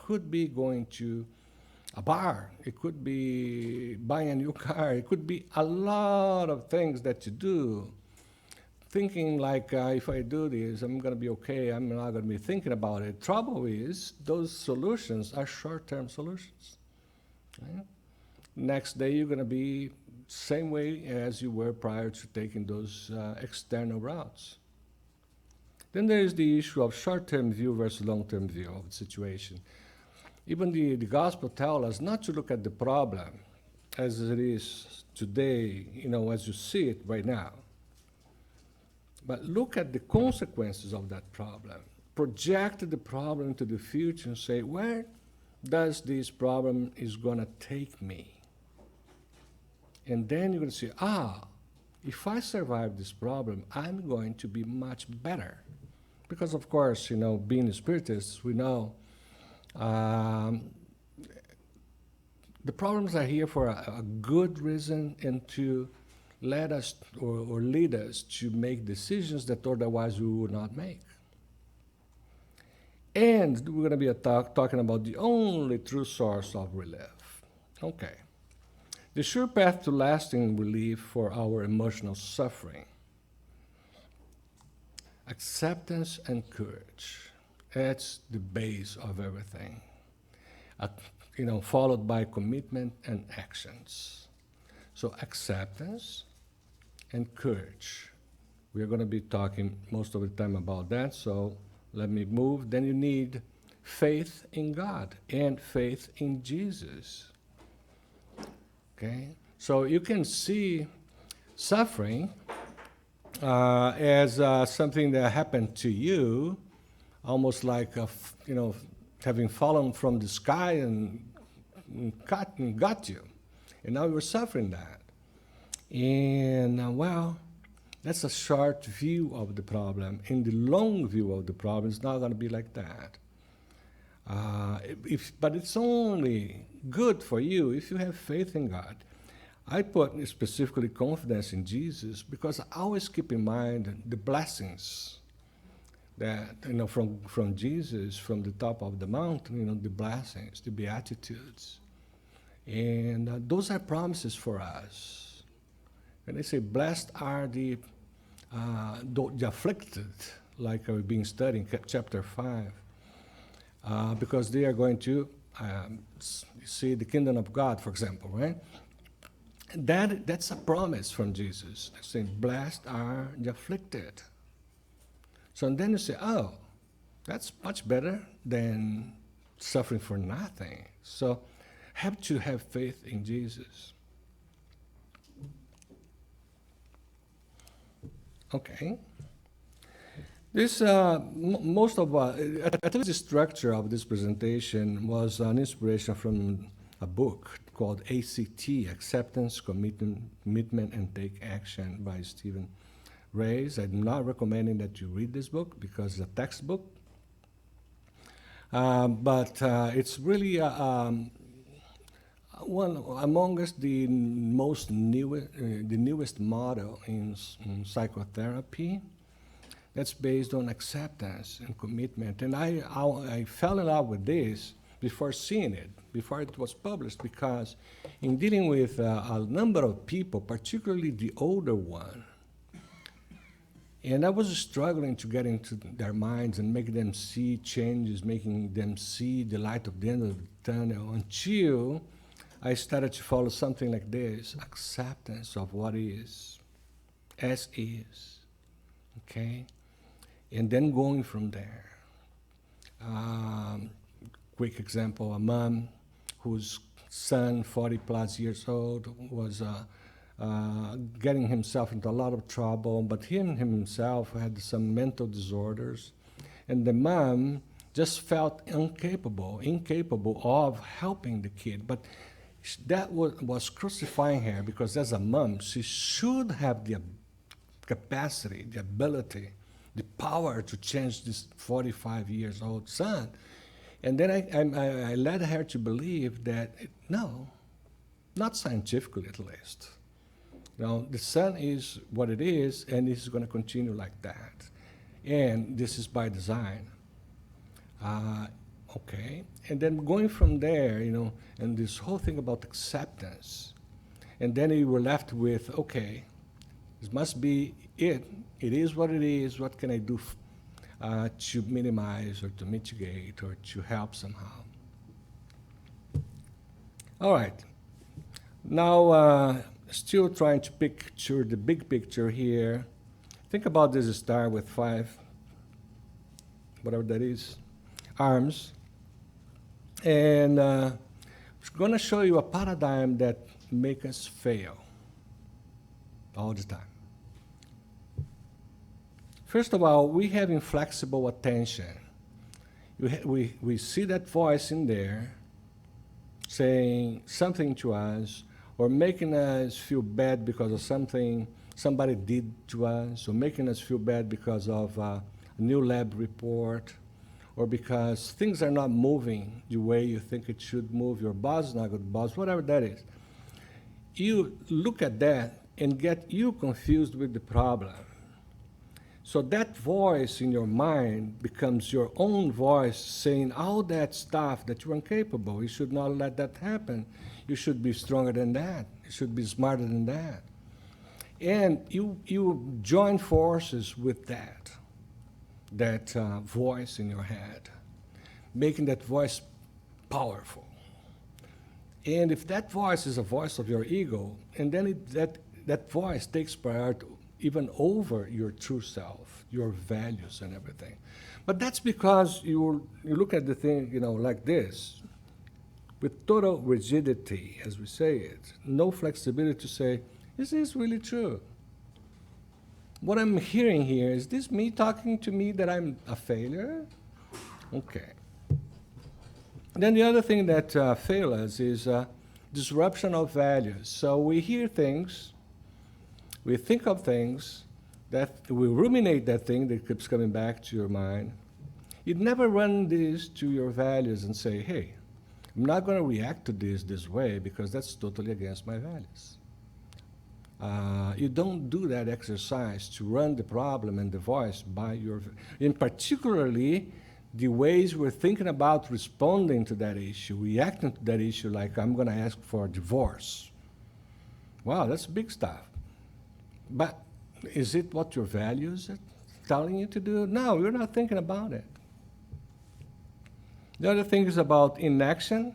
could be going to a bar. It could be buying a new car. It could be a lot of things that you do. Thinking like, if I do this, I'm going to be okay. I'm not going to be thinking about it. Trouble is, those solutions are short-term solutions. Right? Next day, you're going to be same way as you were prior to taking those external routes. Then there is the issue of short-term view versus long-term view of the situation. Even the gospel tells us not to look at the problem as it is today, as you see it right now, but look at the consequences of that problem. Project the problem into the future and say, where does this problem is going to take me? And then you're going to say, if I survive this problem, I'm going to be much better. Because, of course, being Spiritists, we know the problems are here for a good reason and to let us or lead us to make decisions that otherwise we would not make. And we're going to be talking about the only true source of relief. Okay. The sure path to lasting relief for our emotional suffering. Acceptance and courage. That's the base of everything. Followed by commitment and actions. So acceptance and courage. We are going to be talking most of the time about that, so let me move. Then you need faith in God and faith in Jesus. Okay? So you can see suffering as something that happened to you, almost like, having fallen from the sky and got you. And now you're suffering that. And, that's a short view of the problem. In the long view of the problem, it's not going to be like that. But it's only good for you if you have faith in God. I put specifically confidence in Jesus because I always keep in mind the blessings that, from Jesus, from the top of the mountain, the blessings, the Beatitudes. And those are promises for us. And they say, blessed are the afflicted, like we've been studying chapter 5, because they are going to see the kingdom of God, for example, right? That's a promise from Jesus. They're saying, blessed are the afflicted. So then you say, that's much better than suffering for nothing. So have to have faith in Jesus. Okay. This, most of, at least the structure of this presentation was an inspiration from a book called ACT, Acceptance, Commitment, and Take Action by Stephen Reyes. I'm not recommending that you read this book because it's a textbook. But it's really one amongst the newest model in psychotherapy that's based on acceptance and commitment. And I fell in love with this before seeing it, before it was published, because in dealing with a number of people, particularly the older one, and I was struggling to get into their minds and make them see changes, making them see the light of the end of the tunnel, until I started to follow something like this: acceptance of what is, as is, okay? And then going from there. Quick example, a mom whose son, 40 plus years old, was getting himself into a lot of trouble, but himself had some mental disorders, and the mom just felt incapable of helping the kid. But that was crucifying her, because as a mom, she should have the capacity, the ability, the power to change this 45 years old son. And then I led her to believe that, no, not scientifically at least. The sun is what it is, and it's going to continue like that. And this is by design. Okay? And then going from there, and this whole thing about acceptance. And then you were left with, okay, this must be it. It is what it is. What can I do to minimize or to mitigate or to help somehow? All right. Now, still trying to picture the big picture here. Think about this star with 5, whatever that is, arms. And I'm going to show you a paradigm that makes us fail all the time. First of all, we have inflexible attention. We see that voice in there saying something to us or making us feel bad because of something somebody did to us, or making us feel bad because of a new lab report, or because things are not moving the way you think it should move, your boss is not a good boss, whatever that is. You look at that and get you confused with the problem. So that voice in your mind becomes your own voice saying all that stuff that you're incapable. You should not let that happen. You should be stronger than that. You should be smarter than that. And you join forces with that voice in your head, making that voice powerful. And if that voice is a voice of your ego, and then that voice takes priority even over your true self, your values and everything. But that's because you look at the thing, like this, with total rigidity, as we say it, no flexibility to say, is this really true? What I'm hearing here, is this me talking to me that I'm a failure? Okay. Then the other thing that fails us is disruption of values. So we hear things, we think of things, that we ruminate that thing that keeps coming back to your mind. You'd never run this to your values and say, hey, I'm not going to react to this way because that's totally against my values. You don't do that exercise to run the problem and the voice by your, in particularly the ways we're thinking about responding to that issue, reacting to that issue, like I'm going to ask for a divorce. Wow, that's big stuff. But is it what your values are telling you to do? No, you're not thinking about it. The other thing is about inaction,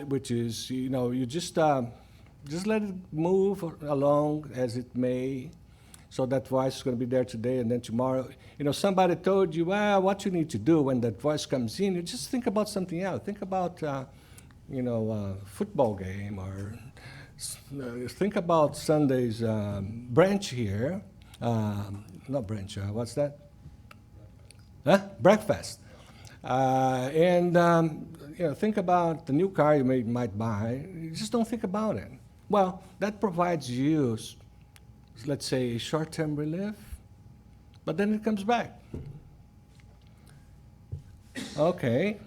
which is, you just let it move along as it may. So that voice is going to be there today, and then tomorrow, somebody told you, well, what you need to do when that voice comes in, you just think about something else. Think about, football game, or think about Sunday's brunch here. Not brunch, what's that? Breakfast. Think about the new car you might buy. You just don't think about it. Well, that provides you, let's say, short-term relief, but then it comes back. Okay.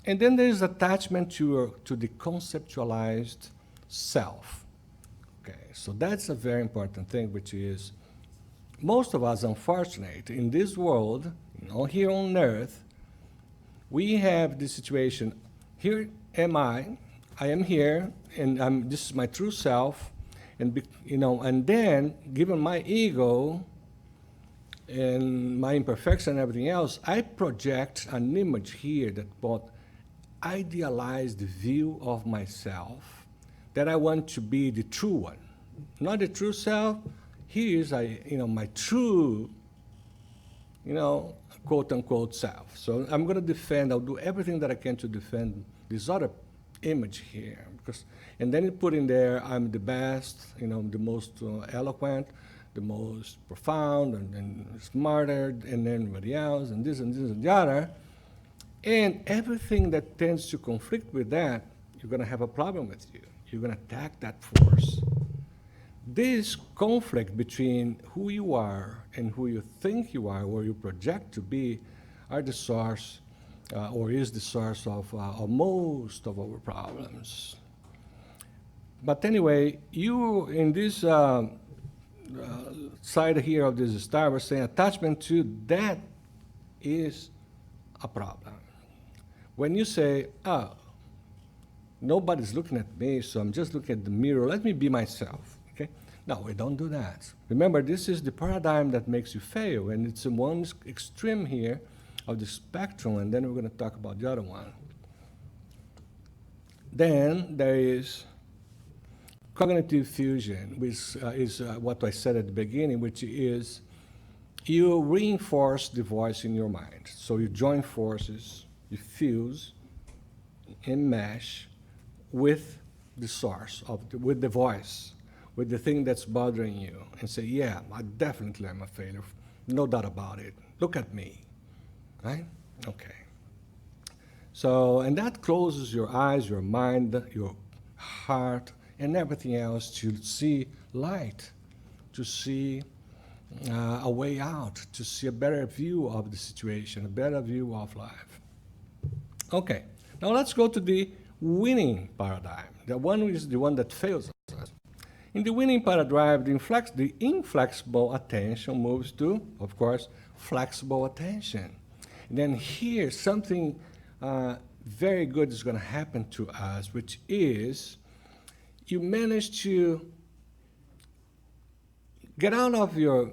And then there's attachment to the conceptualized self. Okay, so that's a very important thing, which is most of us, unfortunately, in this world, here on Earth, we have this situation. Here am I am here, and this is my true self, and and then given my ego and my imperfection and everything else, I project an image here that both idealized view of myself that I want to be the true one, not the true self. Here is my true, quote unquote self. So I'm going to defend. I'll do everything that I can to defend this other image here, and then you put in there, I'm the best, the most eloquent, the most profound, and smarter than everybody else, and this and this and the other. And everything that tends to conflict with that, you're going to have a problem with you. You're going to attack that force. This conflict between who you are and who you think you are, or you project to be, are the source, or is the source of most of our problems. But anyway, you, in this side here of this star, we're saying attachment to that is a problem. When you say, oh, nobody's looking at me, so I'm just looking at the mirror, let me be myself, okay? No, we don't do that. Remember, this is the paradigm that makes you fail, and it's in one extreme here of the spectrum, and then we're going to talk about the other one. Then there is cognitive fusion, which is what I said at the beginning, which is you reinforce the voice in your mind. So you join forces, you fuse, enmesh with the source, with the voice, with the thing that's bothering you, and say, yeah, I definitely am a failure, no doubt about it. Look at me, right? Okay. So, and that closes your eyes, your mind, your heart, and everything else to see light, to see a way out, to see a better view of the situation, a better view of life. Okay, now let's go to the winning paradigm. The one is the one that fails us. In the winning paradigm, the inflexible attention moves to, of course, flexible attention. And then here, something very good is going to happen to us, which is you manage to get out of your,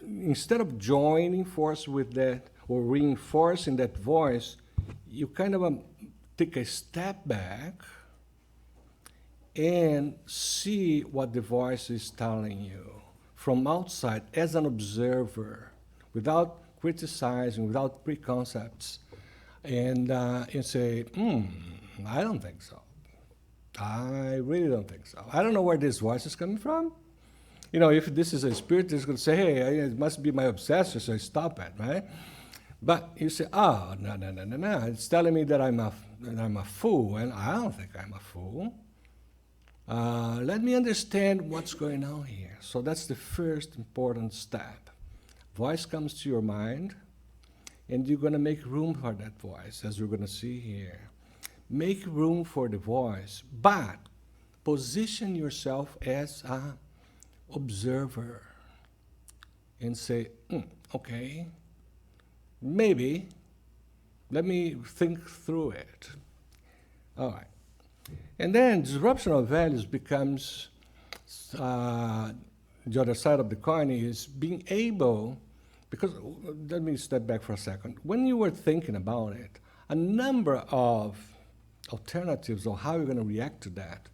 instead of joining force with that or reinforcing that voice, you kind of take a step back and see what the voice is telling you from outside as an observer, without criticizing, without preconcepts, and say, I don't think so. I really don't think so. I don't know where this voice is coming from. You know, if this is a spirit, it's going to say, hey, it must be my obsessor, so stop it, right? But you say, oh, no. It's telling me that I'm a fool, and I don't think I'm a fool. Let me understand what's going on here. So that's the first important step. Voice comes to your mind, and you're going to make room for that voice, as we're going to see here. Make room for the voice, but position yourself as an observer and say, okay, maybe, let me think through it. All right. And then disruption of values becomes, the other side of the coin is being able, because, let me step back for a second. When you were thinking about it, a number of alternatives on how you're going to react to that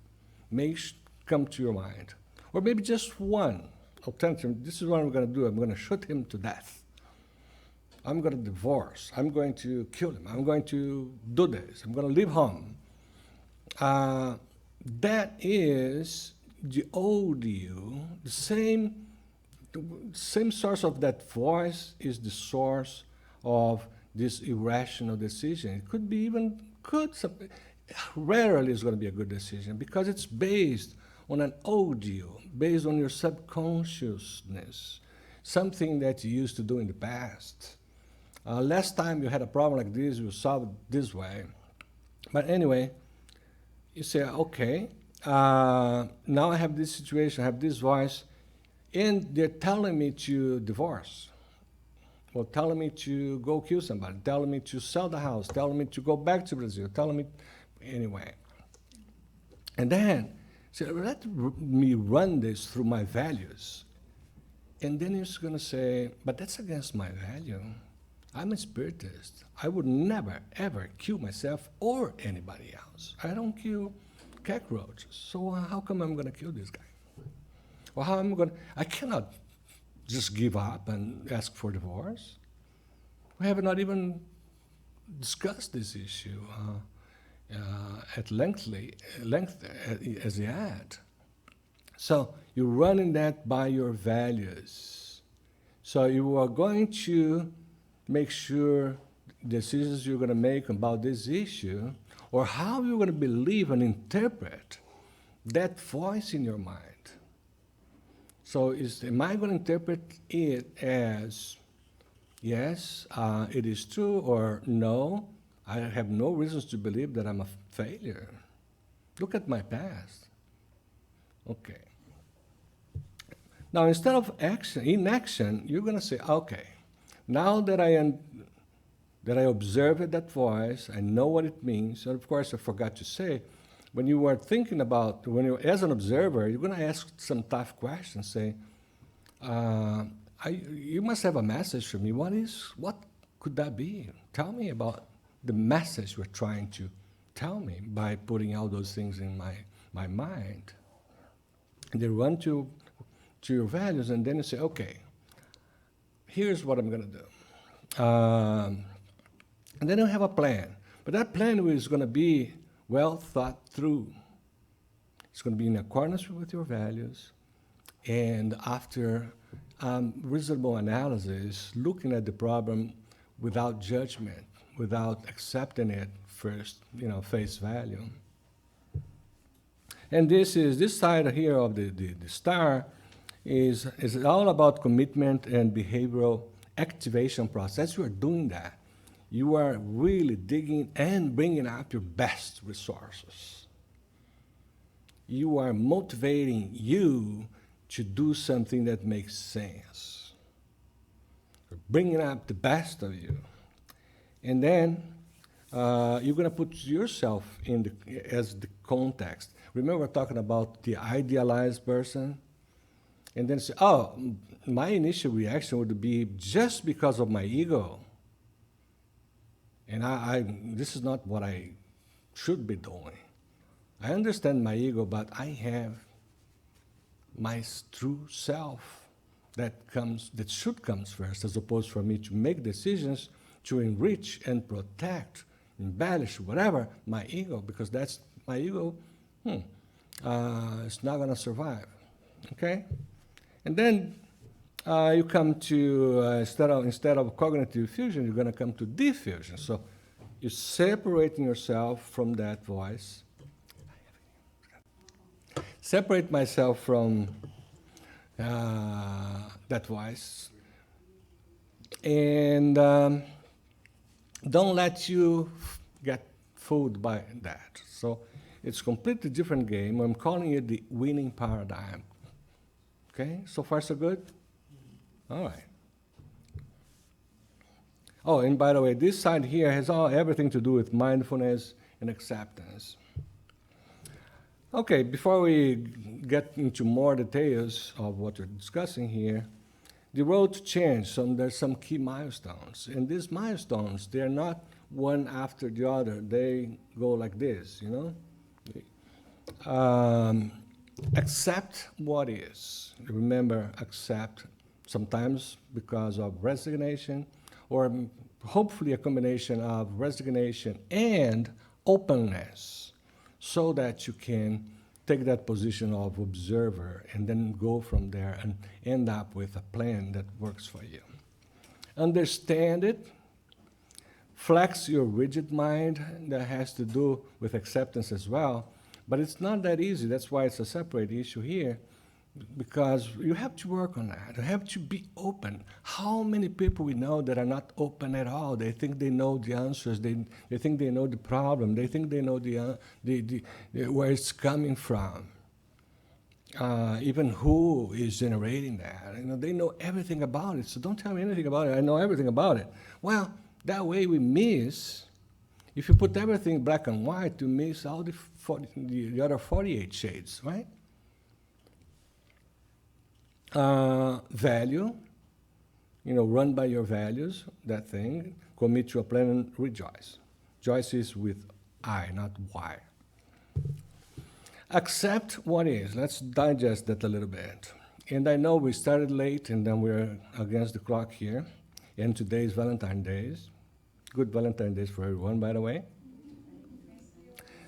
may come to your mind. Or maybe just one alternative. This is what I'm going to do. I'm going to shoot him to death. I'm going to divorce. I'm going to kill him. I'm going to do this. I'm going to leave home. That is the old you. The same source of that voice is the source of this irrational decision. It could be even rarely is going to be a good decision because it's based on an old you, based on your subconsciousness, something that you used to do in the past. Last time you had a problem like this, you solved it this way. But anyway, you say, okay, now I have this situation, I have this voice, and they're telling me to divorce, or telling me to go kill somebody, telling me to sell the house, telling me to go back to Brazil, telling me, anyway. And then, say, let me run this through my values. And then he's going to say, but that's against my value. I'm a spiritist. I would never, ever kill myself or anybody else. I don't kill cockroaches. So how come I'm going to kill this guy? Or how am I going to... I cannot just give up and ask for divorce. We have not even discussed this issue at length as yet. So you're running that by your values. So you are going to make sure decisions you're going to make about this issue, or how you're going to believe and interpret that voice in your mind. So am I going to interpret it as, yes, it is true, or no, I have no reasons to believe that I'm a failure. Look at my past. Okay. Now, instead of inaction, you're going to say, okay, now that I that I observed that voice, I know what it means, and of course I forgot to say, when you are thinking about, as an observer, you're going to ask some tough questions, say, you must have a message for me. What could that be? Tell me about the message you're trying to tell me by putting all those things in my mind. And they run to your values, and then you say, okay, here's what I'm going to do. And then you have a plan. But that plan is going to be well thought through. It's going to be in accordance with your values. And after reasonable analysis, looking at the problem without judgment, without accepting it first, face value. And this side here of the star is all about commitment and behavioral activation process. You are doing that. You are really digging and bringing up your best resources. You are motivating you to do something that makes sense. You're bringing up the best of you. And then you're going to put yourself as the context. Remember, we're talking about the idealized person? And then say, oh, my initial reaction would be just because of my ego. And this is not what I should be doing. I understand my ego, but I have my true self that should come first, as opposed for me to make decisions to enrich and protect, embellish, whatever, my ego, because that's my ego, it's not going to survive. Okay? And then you come to, instead of cognitive fusion, you're going to come to diffusion. So you're separating yourself from that voice. Separate myself from that voice. And don't let you get fooled by that. So it's a completely different game. I'm calling it the winning paradigm. Okay, so far so good? All right. Oh, and by the way, this side here has everything to do with mindfulness and acceptance. Okay, before we get into more details of what we're discussing here, the road to change, there's some key milestones. And these milestones, they're not one after the other. They go like this, Accept what is. Remember, accept, sometimes because of resignation, or hopefully a combination of resignation and openness, so that you can take that position of observer and then go from there and end up with a plan that works for you. Understand it. Flex your rigid mind. That has to do with acceptance as well. But it's not that easy. That's why it's a separate issue here, because you have to work on that. You have to be open. How many people we know that are not open at all? They think they know the answers. They think they know the problem. They think they know where it's coming from. Even who is generating that. They know everything about it. So don't tell me anything about it. I know everything about it. Well, that way we miss. If you put everything black and white, you miss all the other 48 shades, right? Value, run by your values, that thing. Commit to a plan and rejoice. Joyce is with I, not Y. Accept what is. Let's digest that a little bit. And I know we started late, and then we're against the clock here. And today is Valentine's Day. Good Valentine's Day for everyone, by the way.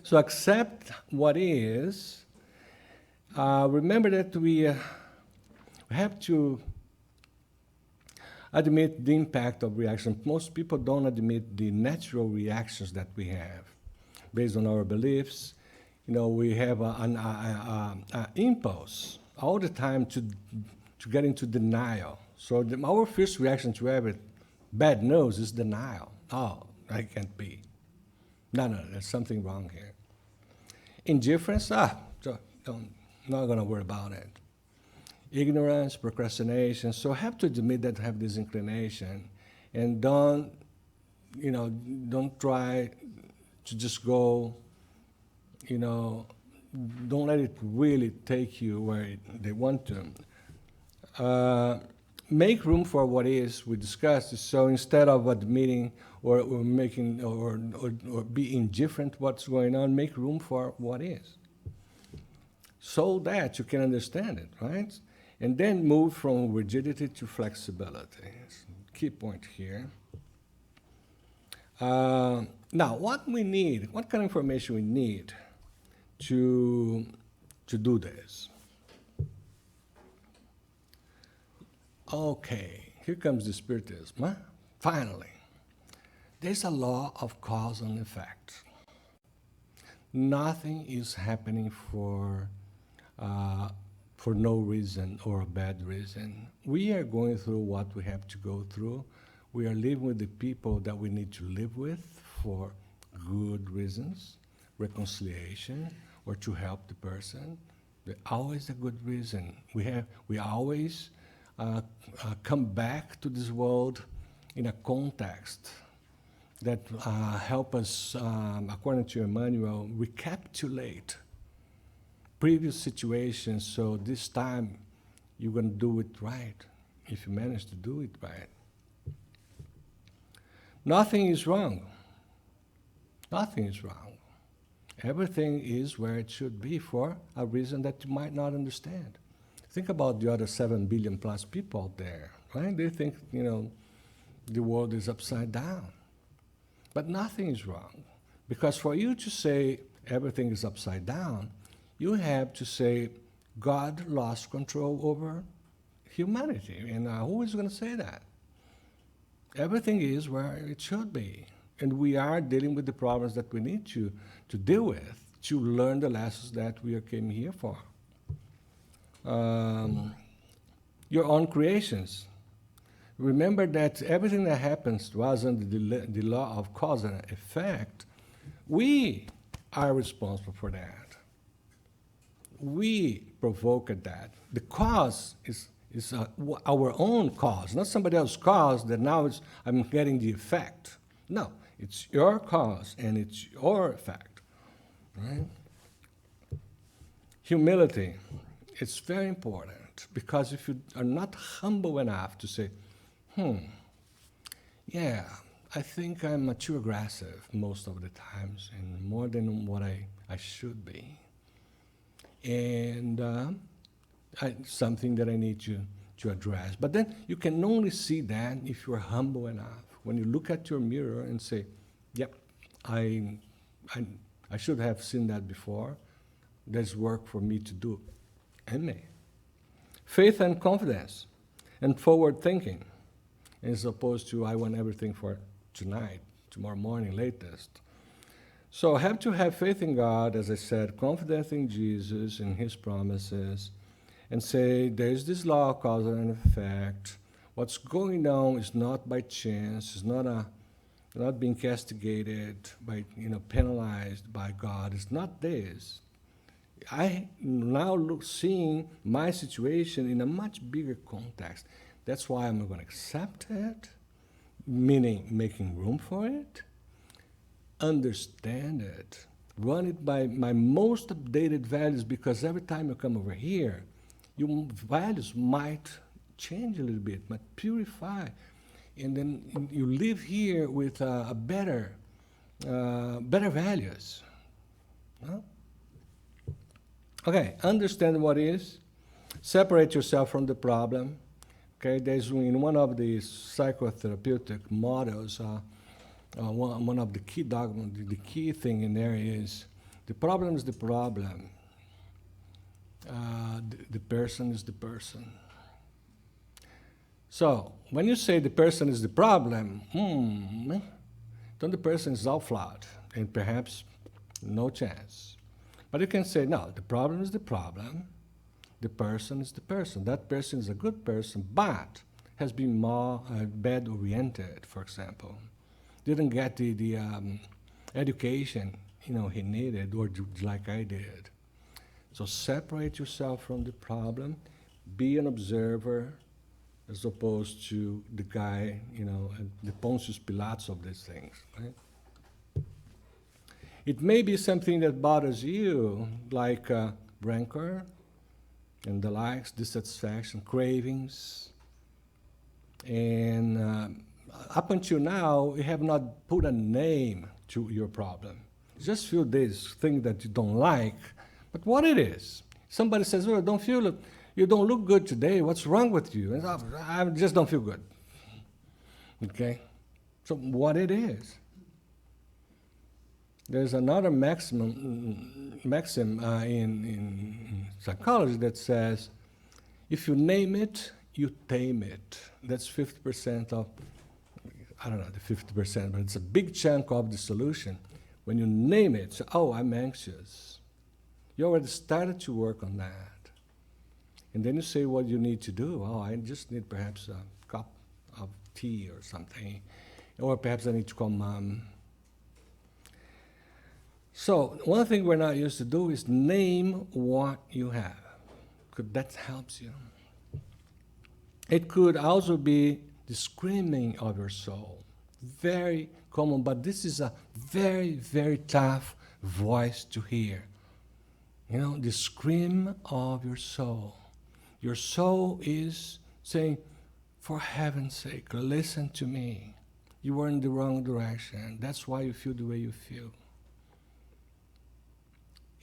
So accept what is. Remember that we have to admit the impact of reaction. Most people don't admit the natural reactions that we have based on our beliefs. We have an impulse all the time to get into denial. So our first reaction to every bad news is denial. Oh, I can't be. No, there's something wrong here. Indifference, not going to worry about it. Ignorance, procrastination. So I have to admit that I have this inclination, and don't don't try to just go, don't let it really take you where they want to. Make room for what is, we discussed. So instead of admitting or making or be indifferent what's going on, make room for what is, so that you can understand it, right? And then move from rigidity to flexibility. Key point here. Now, what we need, what kind of information we need to do this? Okay, here comes the Spiritism. Huh? Finally, there's a law of cause and effect. Nothing is happening for no reason or a bad reason. We are going through what we have to go through. We are living with the people that we need to live with for good reasons, reconciliation, or to help the person. There's always a good reason. We always come back to this world in a context that help us, according to Emmanuel, recapitulate previous situations, so this time you're going to do it right, if you manage to do it right. Nothing is wrong. Nothing is wrong. Everything is where it should be for a reason that you might not understand. Think about the other 7 billion plus people out there, right? They think, the world is upside down. But nothing is wrong. Because for you to say everything is upside down, you have to say God lost control over humanity. And who is going to say that? Everything is where it should be. And we are dealing with the problems that we need to deal with, to learn the lessons that we came here for. Your own creations. Remember that everything that happens to us under the law of cause and effect, we are responsible for that. We provoked that. The cause is our own cause, not somebody else's cause that now I'm getting the effect. No, it's your cause and it's your effect, right? Humility, it's very important, because if you are not humble enough to say, yeah, I think I'm too aggressive most of the times and more than what I should be. And something that I need to address. But then you can only see that if you're humble enough. When you look at your mirror and say, yep, I should have seen that before. There's work for me to do. And me. Faith and confidence and forward thinking, as opposed to I want everything for tonight, tomorrow morning, latest. So I have to have faith in God, as I said, confidence in Jesus and His promises, and say there's this law of cause and effect. What's going on is not by chance. It's not being castigated by, penalized by God. It's not this. I now seeing my situation in a much bigger context. That's why I'm going to accept it, meaning making room for it, understand it, run it by my most updated values, because every time you come over here, your values might change a little bit, might purify, and then you live here with a better values. Huh? Okay, understand what is, separate yourself from the problem. Okay, there's in one of the psychotherapeutic models, one of the key dogma, the key thing in there is the problem is the problem. The person is the person. So when you say the person is the problem, then the person is all flawed and perhaps no chance. But you can say, no, the problem is the problem. The person is the person. That person is a good person, but has been more bad-oriented, for example. Didn't get the education he needed, or like I did. So separate yourself from the problem, be an observer, as opposed to the guy, the Pontius Pilates of these things, right? It may be something that bothers you, like rancor and the likes, dissatisfaction, cravings. And up until now, you have not put a name to your problem. You just feel this thing that you don't like, but what it is. Somebody says, "Oh, you don't look good today. What's wrong with you?" And I just don't feel good. Okay? So what it is. There's another maxim in psychology that says, if you name it, you tame it. That's 50% of, I don't know the 50%, but it's a big chunk of the solution. When you name it, so, oh, I'm anxious. You already started to work on that. And then you say what you need to do. Oh, I just need perhaps a cup of tea or something. Or perhaps I need to call mom. So one thing we're not used to do is name what you have, because that helps you. It could also be the screaming of your soul. Very common, but this is a very, very tough voice to hear. The scream of your soul. Your soul is saying, for heaven's sake, listen to me. You were in the wrong direction. That's why you feel the way you feel.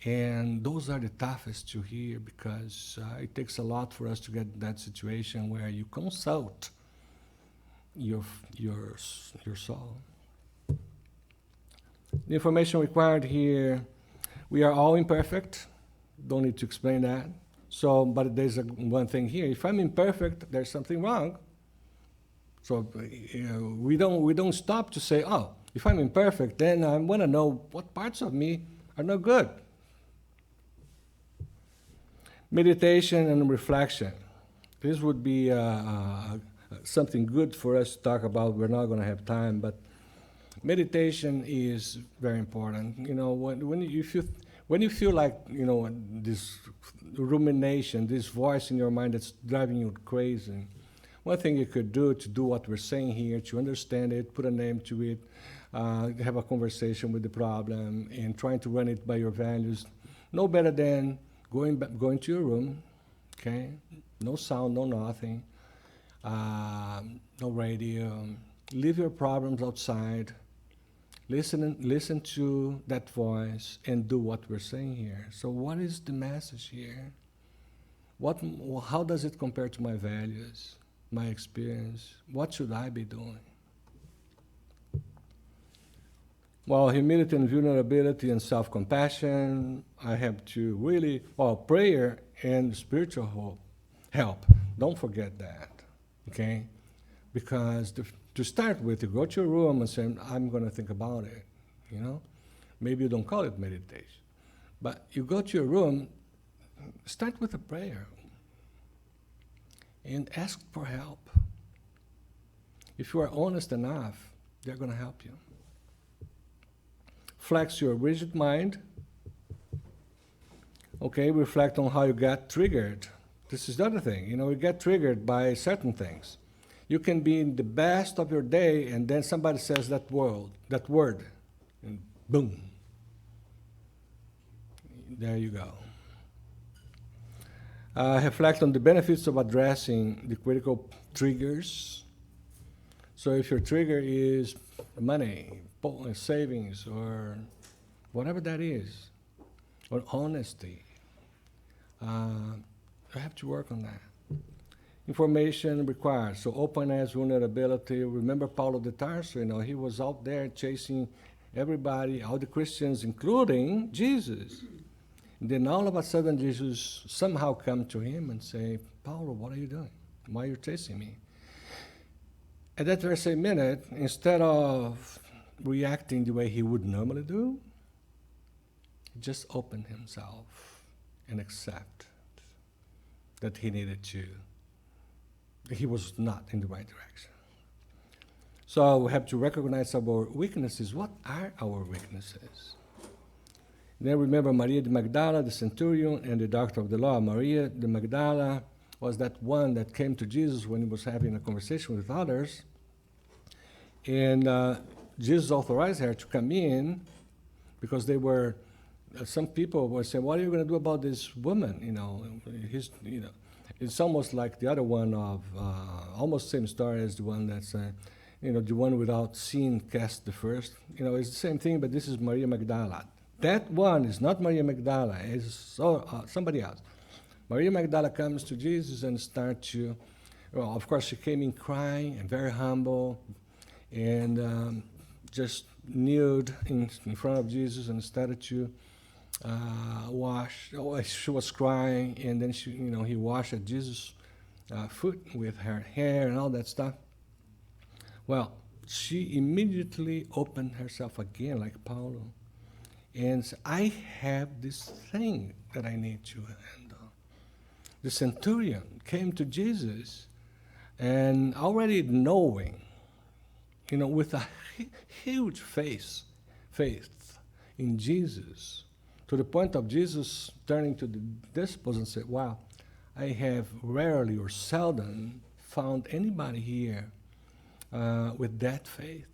And those are the toughest to hear, because it takes a lot for us to get that situation where you consult your soul. The information required here, we are all imperfect. Don't need to explain that. So, but there's one thing here. If I'm imperfect, there's something wrong. So we don't stop to say, oh, if I'm imperfect, then I want to know what parts of me are not good. Meditation and reflection. This would be something good for us to talk about. We're not going to have time, but meditation is very important. When you feel like this rumination, this voice in your mind that's driving you crazy, one thing you could do to do what we're saying here, to understand it, put a name to it, have a conversation with the problem, and trying to run it by your values, no better than going to your room, okay? No sound, no nothing, no radio. Leave your problems outside. Listen to that voice and do what we're saying here. So what is the message here? How does it compare to my values, my experience? What should I be doing? Well, humility and vulnerability and self-compassion, I have to really, prayer and spiritual help. Don't forget that, okay? Because to start with, you go to your room and say, I'm going to think about it, Maybe you don't call it meditation. But you go to your room, start with a prayer and ask for help. If you are honest enough, they're going to help you. Flex your rigid mind. Okay, reflect on how you got triggered. This is the other thing. You get triggered by certain things. You can be in the best of your day, and then somebody says that word, and boom. There you go. Reflect on the benefits of addressing the critical triggers. So if your trigger is money, savings, or whatever that is, or honesty, I have to work on that. Information required, so openness, vulnerability. Remember Paulo de Tarso, he was out there chasing everybody, all the Christians, including Jesus. And then all of a sudden, Jesus somehow come to him and say, Paulo, what are you doing? Why are you chasing me? At that very same minute, instead of reacting the way he would normally do, he just opened himself and accepted that he was not in the right direction. So we have to recognize our weaknesses. What are our weaknesses? Then remember Maria de Magdala, the centurion, and the doctor of the law. Maria de Magdala was that one that came to Jesus when he was having a conversation with others, and Jesus authorized her to come in because they were, some people were saying, what are you going to do about this woman? It's almost like the other one of, almost same story as the one that's, the one without sin cast the first. It's the same thing, but this is Maria Magdala. That one is not Maria Magdala, it's somebody else. Maria Magdala comes to Jesus and starts to, well, of course, she came in crying and very humble, and just kneeled in front of Jesus and started to wash. Oh, she was crying, and then he washed at Jesus' foot with her hair and all that stuff. Well, she immediately opened herself again, like Paulo, and said, I have this thing that I need to handle. The centurion came to Jesus, and already knowing, with a huge faith in Jesus, to the point of Jesus turning to the disciples and said, wow, I have rarely or seldom found anybody here with that faith.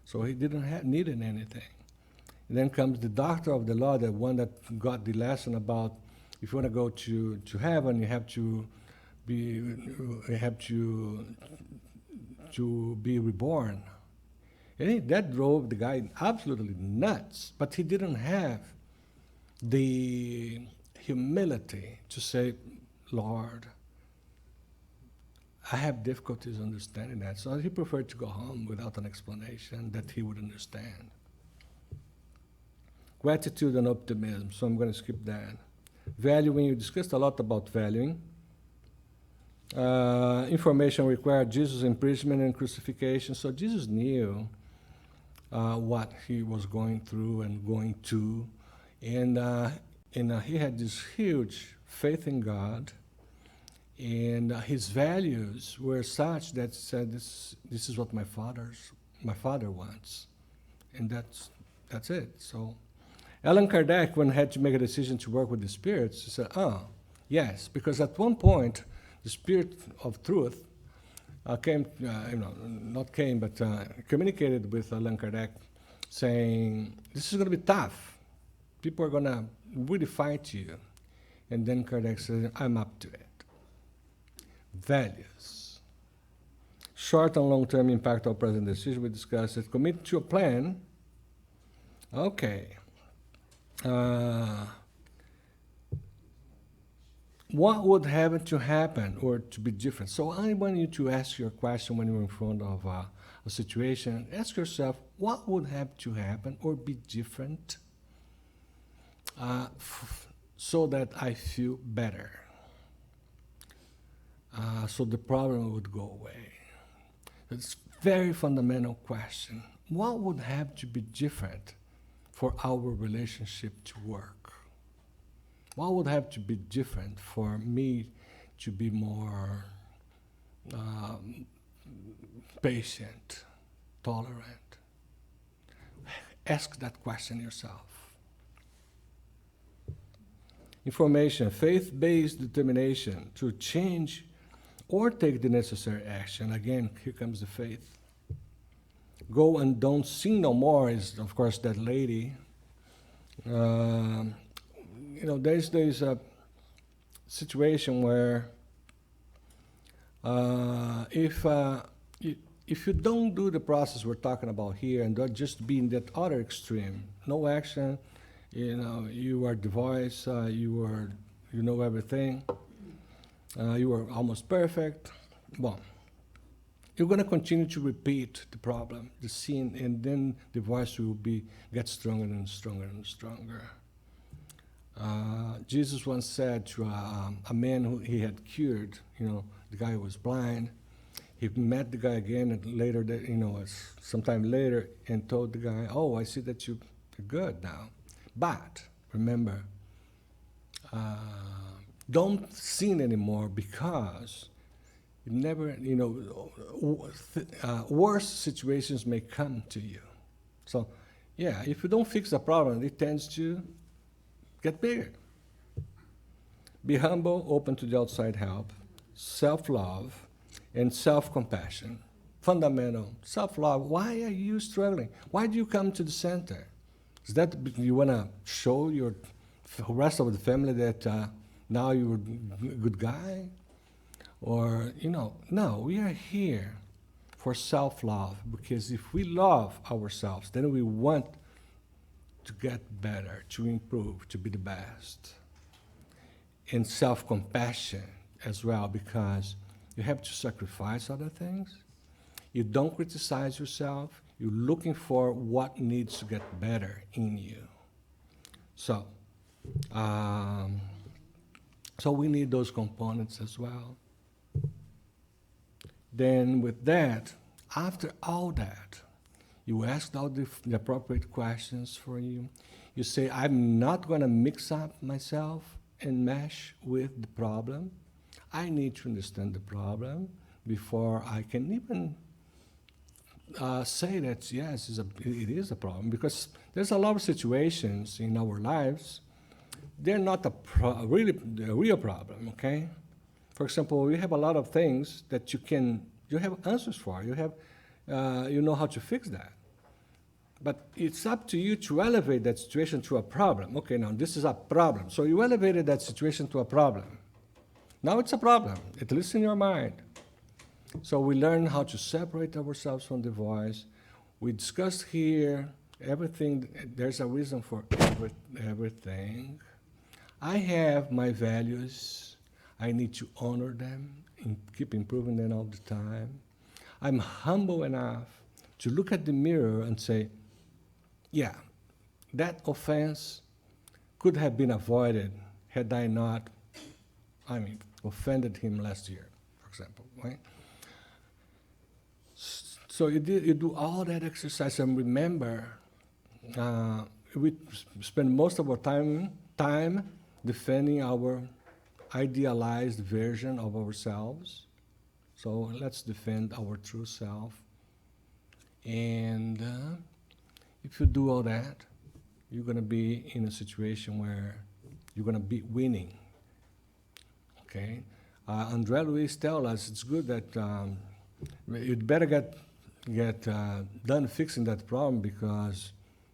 So he didn't needed anything. And then comes the doctor of the law, the one that got the lesson about if you want to go to heaven, you have to be reborn. And that drove the guy absolutely nuts. But he didn't have the humility to say, Lord, I have difficulties understanding that. So he preferred to go home without an explanation that he would understand. Gratitude and optimism, so I'm going to skip that. Valuing, you discussed a lot about valuing. Information required Jesus' imprisonment and crucifixion. So Jesus knew what he was going through and going to. And he had this huge faith in God. And his values were such that said, this is what my father wants. And that's it. So Allan Kardec, when had to make a decision to work with the spirits, he said, yes, because at one point, the spirit of truth communicated with Allan Kardec, saying, this is going to be tough. People are going to really fight you. And then Kardec said, I'm up to it. Values. Short and long-term impact of present decision, we discussed it. Commit to a plan. Okay. What would have to happen or to be different? So I want you to ask your question when you're in front of a situation. Ask yourself, what would have to happen or be different so that I feel better? So the problem would go away. It's a very fundamental question. What would have to be different for our relationship to work? What would have to be different for me to be more patient, tolerant? Ask that question yourself. Information, faith-based determination to change or take the necessary action. Again, here comes the faith. Go and don't sin no more is, of course, that lady. There's a situation where if you don't do the process we're talking about here and don't just be in that other extreme, no action, you are devoid, you know everything, you are almost perfect. Well, you're going to continue to repeat the problem, the sin, and then the voice will get stronger and stronger and stronger. Jesus once said to a man who he had cured, the guy was blind. He met the guy again, and later, sometime later, and told the guy, "Oh, I see that you're good now, but remember, don't sin anymore because it never, worse situations may come to you." So, yeah, if you don't fix the problem, it tends to get bigger. Be humble, open to the outside help, self-love, and self-compassion. Fundamental. Self-love. Why are you struggling? Why do you come to the center? Is that you want to show your rest of the family that now you're a good guy? Or, no, we are here for self-love, because if we love ourselves, then we want to get better, to improve, to be the best. And self-compassion as well, because you have to sacrifice other things. You don't criticize yourself. You're looking for what needs to get better in you. So we need those components as well. Then with that, after all that, you ask all the appropriate questions for you. You say, I'm not going to mix up myself and mesh with the problem. I need to understand the problem before I can even say that, yes, it is a problem. Because there's a lot of situations in our lives, they're not a real problem, okay? For example, you have a lot of things that you have answers for. You know how to fix that. But it's up to you to elevate that situation to a problem. Okay, now this is a problem. So you elevated that situation to a problem. Now it's a problem, at least in your mind. So we learn how to separate ourselves from the voice. We discussed here everything. There's a reason for everything. I have my values. I need to honor them and keep improving them all the time. I'm humble enough to look at the mirror and say, yeah, that offense could have been avoided had I not, offended him last year, for example, right? So you do all that exercise, and remember, we spend most of our time defending our idealized version of ourselves. So let's defend our true self. And if you do all that, you're going to be in a situation where you're going to be winning. Okay? André Luiz tells us it's good that you'd better get done fixing that problem, because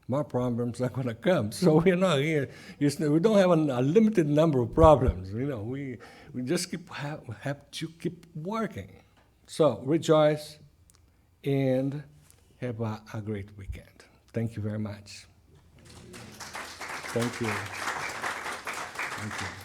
more problems are going to come. So we're not here. We don't have a limited number of problems. We just have to keep working. So rejoice and have a great weekend. Thank you very much. Thank you. Thank you.